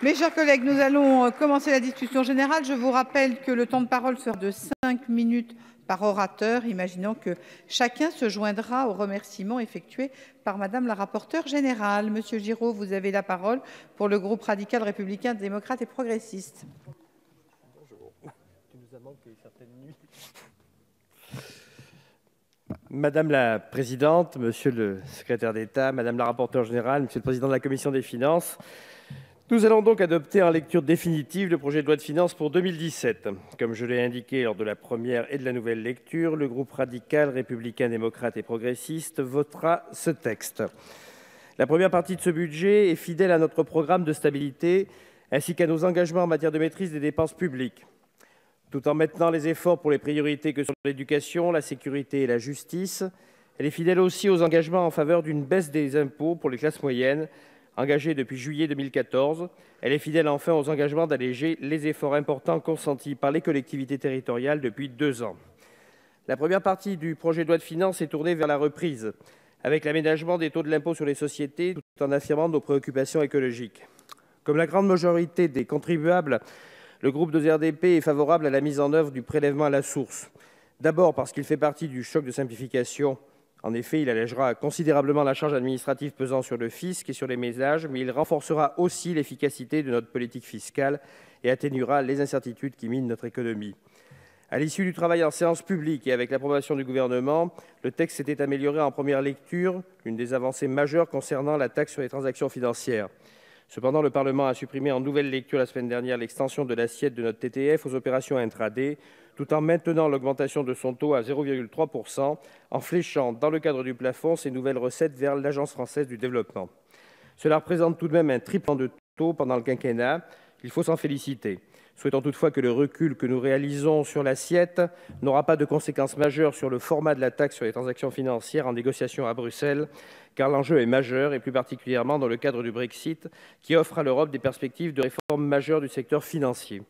Mes chers collègues, nous allons commencer la discussion générale. Je vous rappelle que le temps de parole sera de 5 minutes par orateur, imaginant que chacun se joindra aux remerciements effectués par Madame la rapporteure générale. Monsieur Giraud, vous avez la parole pour le groupe radical républicain, démocrate et progressiste. Madame la présidente, monsieur le secrétaire d'État, madame la rapporteure générale, monsieur le président de la commission des finances, nous allons donc adopter en lecture définitive le projet de loi de finances pour 2017. Comme je l'ai indiqué lors de la première et de la nouvelle lecture, le groupe radical, républicain, démocrate et progressiste votera ce texte. La première partie de ce budget est fidèle à notre programme de stabilité ainsi qu'à nos engagements en matière de maîtrise des dépenses publiques. Tout en maintenant les efforts pour les priorités que sont l'éducation, la sécurité et la justice, elle est fidèle aussi aux engagements en faveur d'une baisse des impôts pour les classes moyennes, engagée depuis juillet 2014. Elle est fidèle enfin aux engagements d'alléger les efforts importants consentis par les collectivités territoriales depuis 2 ans. La première partie du projet de loi de finances est tournée vers la reprise, avec l'aménagement des taux de l'impôt sur les sociétés, tout en affirmant nos préoccupations écologiques. Comme la grande majorité des contribuables, le groupe de RDP est favorable à la mise en œuvre du prélèvement à la source. D'abord parce qu'il fait partie du choc de simplification. En effet, il allégera considérablement la charge administrative pesant sur le fisc et sur les ménages, mais il renforcera aussi l'efficacité de notre politique fiscale et atténuera les incertitudes qui minent notre économie. À l'issue du travail en séance publique et avec l'approbation du gouvernement, le texte s'était amélioré en première lecture, une des avancées majeures concernant la taxe sur les transactions financières. Cependant, le Parlement a supprimé en nouvelle lecture la semaine dernière l'extension de l'assiette de notre TTF aux opérations intraday, tout en maintenant l'augmentation de son taux à 0,3%, en fléchant, dans le cadre du plafond, ces nouvelles recettes vers l'Agence française du développement. Cela représente tout de même un triplement de taux pendant le quinquennat. Il faut s'en féliciter. Souhaitons toutefois que le recul que nous réalisons sur l'assiette n'aura pas de conséquences majeures sur le format de la taxe sur les transactions financières en négociation à Bruxelles, car l'enjeu est majeur, et plus particulièrement dans le cadre du Brexit, qui offre à l'Europe des perspectives de réforme majeure du secteur financier.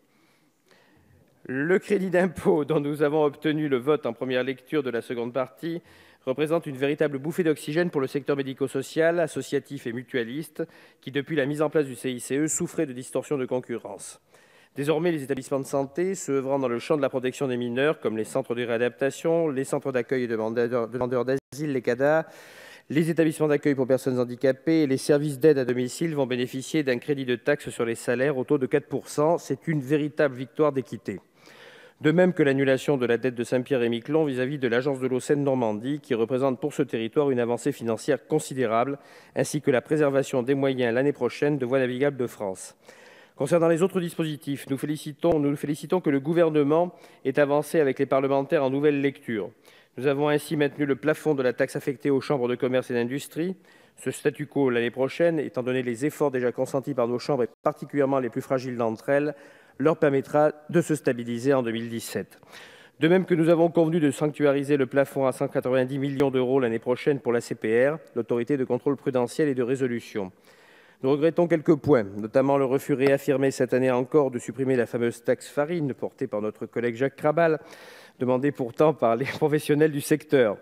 Le crédit d'impôt dont nous avons obtenu le vote en première lecture de la seconde partie représente une véritable bouffée d'oxygène pour le secteur médico-social, associatif et mutualiste, qui, depuis la mise en place du CICE, souffrait de distorsions de concurrence. Désormais, les établissements de santé, ceux œuvrant dans le champ de la protection des mineurs, comme les centres de réadaptation, les centres d'accueil de demandeurs d'asile, les CADA, les établissements d'accueil pour personnes handicapées et les services d'aide à domicile vont bénéficier d'un crédit de taxe sur les salaires au taux de 4%. C'est une véritable victoire d'équité. De même que l'annulation de la dette de Saint-Pierre-et-Miquelon vis-à-vis de l'agence de l'eau Seine-Normandie, qui représente pour ce territoire une avancée financière considérable, ainsi que la préservation des moyens l'année prochaine de Voies navigables de France. Concernant les autres dispositifs, nous nous félicitons que le gouvernement ait avancé avec les parlementaires en nouvelle lecture. Nous avons ainsi maintenu le plafond de la taxe affectée aux chambres de commerce et d'industrie. Ce statu quo l'année prochaine, étant donné les efforts déjà consentis par nos chambres et particulièrement les plus fragiles d'entre elles, leur permettra de se stabiliser en 2017. De même que nous avons convenu de sanctuariser le plafond à 190 millions d'euros l'année prochaine pour la CPR, l'autorité de contrôle prudentiel et de résolution. Nous regrettons quelques points, notamment le refus réaffirmé cette année encore de supprimer la fameuse taxe farine portée par notre collègue Jacques Krabal, demandée pourtant par les professionnels du secteur,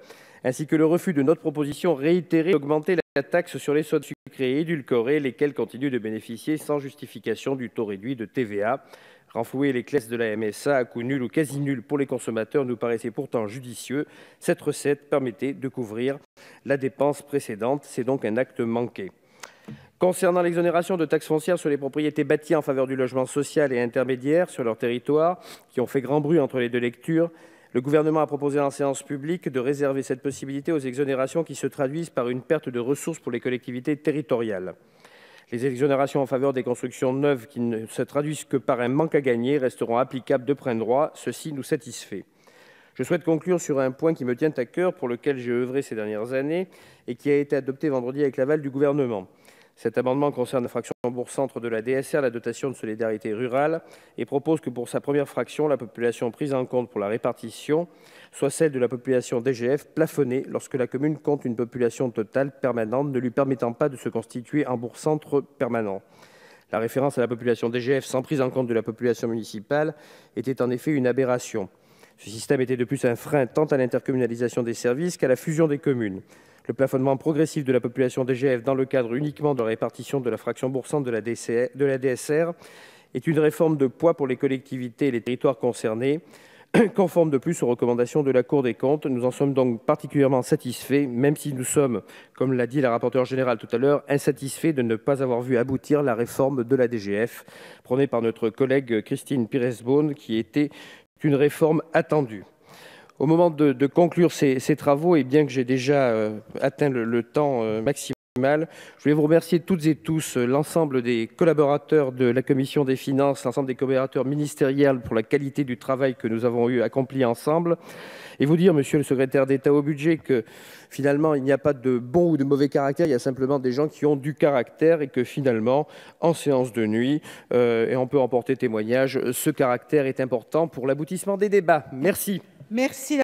ainsi que le refus de notre proposition réitérée d'augmenter la taxe sur les sodas sucrés et édulcorés, lesquels continuent de bénéficier sans justification du taux réduit de TVA. Renflouer les caisses de la MSA à coût nul ou quasi nul pour les consommateurs nous paraissait pourtant judicieux. Cette recette permettait de couvrir la dépense précédente. C'est donc un acte manqué. Concernant l'exonération de taxes foncières sur les propriétés bâties en faveur du logement social et intermédiaire sur leur territoire, qui ont fait grand bruit entre les deux lectures, le gouvernement a proposé en séance publique de réserver cette possibilité aux exonérations qui se traduisent par une perte de ressources pour les collectivités territoriales. Les exonérations en faveur des constructions neuves qui ne se traduisent que par un manque à gagner resteront applicables de plein droit. Ceci nous satisfait. Je souhaite conclure sur un point qui me tient à cœur, pour lequel j'ai œuvré ces dernières années et qui a été adopté vendredi avec l'aval du gouvernement. Cet amendement concerne la fraction bourg-centre de la DSR, la dotation de solidarité rurale, et propose que pour sa première fraction, la population prise en compte pour la répartition soit celle de la population DGF plafonnée lorsque la commune compte une population totale permanente ne lui permettant pas de se constituer en bourg-centre permanent. La référence à la population DGF sans prise en compte de la population municipale était en effet une aberration. Ce système était de plus un frein tant à l'intercommunalisation des services qu'à la fusion des communes. Le plafonnement progressif de la population DGF dans le cadre uniquement de la répartition de la fraction bourg-centre de la DSR est une réforme de poids pour les collectivités et les territoires concernés, conforme de plus aux recommandations de la Cour des comptes. Nous en sommes donc particulièrement satisfaits, même si nous sommes, comme l'a dit la rapporteure générale tout à l'heure, insatisfaits de ne pas avoir vu aboutir la réforme de la DGF prônée par notre collègue Christine Pires-Beaune, qui était une réforme attendue. Au moment de conclure ces travaux, et bien que j'ai déjà atteint le temps maximal, je voulais vous remercier toutes et tous, l'ensemble des collaborateurs de la Commission des finances, l'ensemble des collaborateurs ministériels pour la qualité du travail que nous avons accompli ensemble. Et vous dire, monsieur le secrétaire d'État au budget, que finalement, il n'y a pas de bon ou de mauvais caractère, il y a simplement des gens qui ont du caractère et que finalement, en séance de nuit, et on peut en porter témoignage, ce caractère est important pour l'aboutissement des débats. Merci. Merci.